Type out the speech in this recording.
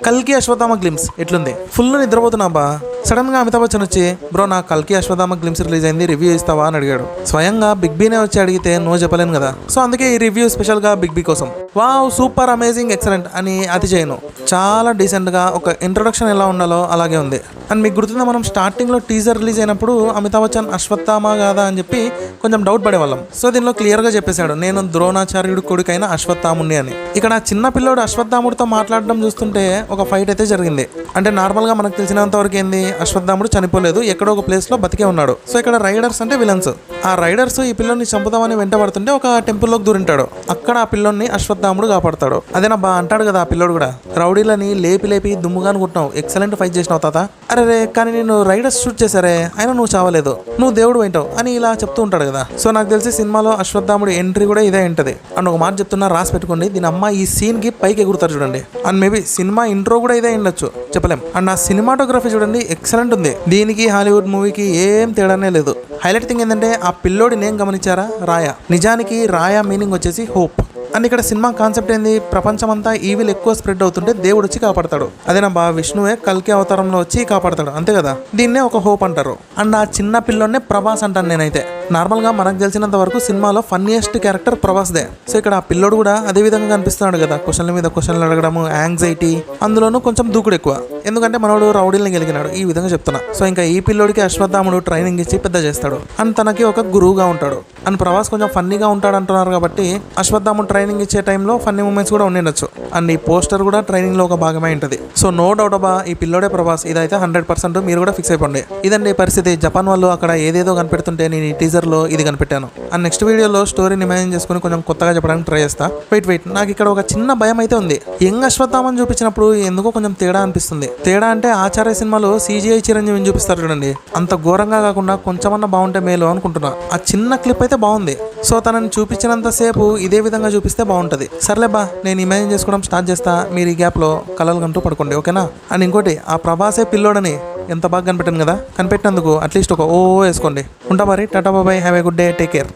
కల్కి అశ్వత్థామ గ్లిమ్స్ ఎట్లుంది? ఫుల్ నిద్రపోతున్నా బా. సడన్ గా అమితాబ్ బచ్చన్ వచ్చి బ్రో నా కల్కి అశ్వత్థామ గ్లిమ్స్ రిలీజ్ అయింది, రివ్యూ ఇస్తావా అని అడిగాడు. స్వయంగా బిగ్ బీనే వచ్చి అడిగితే నో చెప్పలేను కదా. సో అందుకే ఈ రివ్యూ స్పెషల్ గా బిగ్ బీ కోసం. వావ్ సూపర్ అమేజింగ్ ఎక్సలెంట్ అని అతి చేయను. చాలా డీసెంట్ గా ఒక ఇంట్రొడక్షన్ ఎలా ఉండాలో అలాగే ఉంది. అండ్ మీకు గుర్తుందా, మనం స్టార్టింగ్ లో టీజర్ రిలీజ్ అయినప్పుడు అమితాబ్ బచ్చన్ అశ్వత్థామ కాదా అని చెప్పి కొంచెం డౌట్ పడేవాళ్ళం. సో దీనిలో క్లియర్ గా చెప్పేశాడు, నేను ద్రోణాచార్యుడు కొడుకైన అశ్వత్థాముని అని. ఇక్కడ చిన్న పిల్లోడు అశ్వత్థాముడితో మాట్లాడడం చూస్తుంటే ఒక ఫైట్ అయితే జరిగింది. అంటే నార్మల్ గా మనకు తెలిసినంత వరకు ఏంది, అశ్వత్థాముడు చనిపోలేదు, ఎక్కడో ఒక ప్లేస్ లో బతికే ఉన్నాడు. సో ఇక్కడ రైడర్స్ అంటే విలన్స్. ఆ రైడర్స్ ఈ పిల్లోని చంపుదామని వెంటబడుతుంటే ఒక టెంపుల్ లోకి దూరింటాడు. అక్కడ ఆ పిల్లోని అశ్వత్థాముడు కాపాడతాడు. అదేనా బా అంటాడు కదా ఆ పిల్లోడు కూడా, రౌడీలని లేపి దుమ్ముగా అనుకుంటున్నావు, ఎక్సలెంట్ ఫైట్ చేసినావు తాత. అరే రే కానీ నేను రైడర్స్ షూట్ చేశారే, అయినా నువ్వు చావలేదు, నువ్వు దేవుడు పోయింటావు అని ఇలా చెప్తూ ఉంటాడు కదా. సో నాకు తెలిసి సినిమాలో అశ్వత్థాముడి ఎంట్రీ కూడా ఇదే ఉంటది. అండ్ ఒక మాట చెప్తున్నా, రాసి పెట్టుకోండి, దీని అమ్మ ఈ సీన్ కి పైకి ఎగురుతారు చూడండి. అండ్ మేబీ సినిమా ఇంట్రో కూడా ఇదే ఉండొచ్చు, చెప్పలేం. అండ్ ఆ సినిమాటోగ్రఫీ చూడండి ఎక్సలెంట్ ఉంది. దీనికి హాలీవుడ్ మూవీకి ఏం తేడానే లేదు. హైలైట్ థింగ్ ఏంటంటే ఆ పిల్లోడి నేమ్ గమనించారా, రాయ. నిజానికి రాయ మీనింగ్ వచ్చేసి హోప్. అండ్ ఇక్కడ సినిమా కాన్సెప్ట్ ఏంది, ప్రపంచం అంతా ఈవిల్ ఎక్కువ స్ప్రెడ్ అవుతుంటే దేవుడు వచ్చి కాపాడతాడు. అదేనా బా, విష్ణువే కల్కి అవతారంలో వచ్చి కాపాడతాడు, అంతే కదా. దీన్నే ఒక హోప్ అంటారు. అండ్ ఆ చిన్న పిల్లోనే ప్రభాస్ అంటాను నేనైతే. నార్మల్ గా మనకు తెలిసినంత వరకు సినిమాలో funniest character Prabhas they. So ఇక్కడ ఆ పిల్లోడు కూడా అదే విధంగా కనిపిస్తున్నాడు కదా, క్వశ్చన్ల మీద క్వశ్చన్లు అడగడము, యాంగ్జైటీ, అందులోనూ కొంచెం దూకుడు ఎక్కువ. ఎందుకంటే మనోడు రౌడీల్ని గెలిగినాడు ఈ విధంగా చెప్తున్నా. సో ఇంకా ఈ పిల్లోడికి అశ్వత్థాముడు ట్రైనింగ్ ఇచ్చి పెద్ద చేస్తాడు. అండ్ తనకి ఒక గురువుగా ఉంటాడు. అండ్ ప్రభాస్ కొంచెం ఫన్నీగా ఉంటాడు అంటున్నారు కాబట్టి అశ్వత్థాముడు ట్రైనింగ్ ఇచ్చే టైంలో ఫన్నీ మూమెంట్స్ కూడా ఉండొచ్చు. అండ్ ఈ పోస్టర్ కూడా ట్రైనింగ్ లో ఒక భాగమే ఉంటుంది. సో నో డౌట్ అబ్బా, ఈ పిల్లోడే ప్రభాస్, ఇదైతే 100% మీరు కూడా ఫిక్స్ అయిపోండి. ఇదండి పరిస్థితి. జపాన్ వాళ్ళు అక్కడ ఏదేదో కనిపెడుతుంటే నేను ఈ టీజర్ లో ఇది కనిపెట్టాను. అండ్ నెక్స్ట్ వీడియోలో స్టోరీని ఇమాజిన్ చేసుకుని కొంచెం కొత్తగా చెప్పడానికి ట్రై చేస్తా. వెయిట్ నాకు ఇక్కడ ఒక చిన్న భయం అయితే ఉంది. యంగ్ అశ్వత్థామని చూపించినప్పుడు ఎందుకో కొంచెం తేడా అనిపిస్తుంది. తేడా అంటే ఆచార్య సినిమాలో CGI చిరంజీవిని చూపిస్తారు చూడండి, అంత ఘోరంగా కాకుండా కొంచెమన్నా బాగుంటే మేలు అనుకుంటున్నా. ఆ చిన్న క్లిప్ అయితే బాగుంది. సో తనని చూపించినంత సేపు ఇదే విధంగా చూపిస్తే బాగుంటది. సర్లే బా, నేను ఇమాజిన్ చేసుకోవడం స్టార్ట్ చేస్తా, మీరు ఈ గ్యాప్ లో కలలు కంటూ పడుకోండి, ఓకేనా. అండ్ ఇంకోటి, ఆ ప్రభాసే పిల్లోడని ఎంత బాగా కనిపెట్టాను కదా, కనిపెట్టినందుకు అట్లీస్ట్ ఒక ఓ వేసుకోండి. ఉంటా మరి, టాటా బాబాయ్, have a good day, take care.